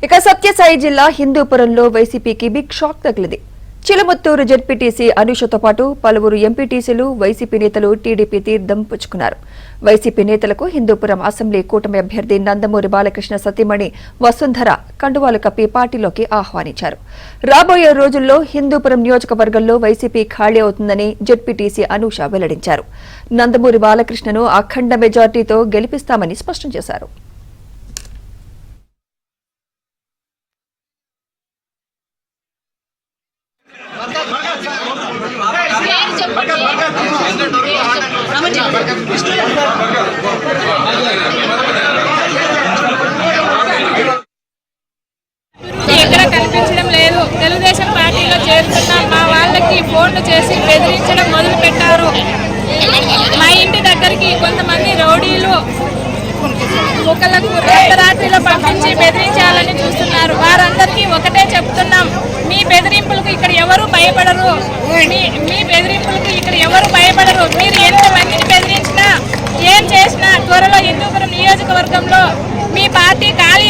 ఇక సత్యసాయి జిల్లా హిందూపురంలో వైసీపీకి బిగ్ షాక్ తగిలింది. చిలమత్తూరు జెడ్పీటీసీ అనూషతో పాటు పలువురు ఎంపీటీసీలు వైసీపీ నేతలు టీడీపీ తీర్థం పుచ్చుకున్నారు. వైసీపీ నేతలకు హిందూపురం అసెంబ్లీ కూటమి అభ్యర్థి నందమూరి బాలకృష్ణ సతీమణి వసుంధర కండువాలు కప్పి పార్టీలోకి ఆహ్వానించారు. రాబోయే రోజుల్లో హిందూపురం నియోజకవర్గంలో వైసీపీ ఖాళీ అవుతుందని జెడ్పీటీసీ అనూష వెల్లడించారు. నందమూరి బాలకృష్ణను అఖండ మెజార్టీతో గెలిపిస్తామని స్పష్టం చేశారు. ఎక్కడ కనిపించడం లేదు. తెలుగుదేశం పార్టీలో చేరుతున్న మా వాళ్ళకి ఫోన్లు చేసి బెదిరించడం మొదలు పెట్టారు. మా ఇంటి దగ్గరికి కొంతమంది రౌడీలు ఒకళ్ళకు రాత్రిలో పంపించి బెదిరించాలని చూస్తున్నారు. వారందరికీ ఒకటే చెప్తున్నాం, మీ బెదిరింపులకు ఇక్కడ ఎవరు భయపడరు. మీ బెదిరింపులకు ఇక్కడ ఎవరు భయపడరు. మీరు ఎంతమందిని బెదిరించినా ఏం చేసినా త్వరలో హిందూపురం నియోజకవర్గంలో మీ పార్టీ ఖాళీ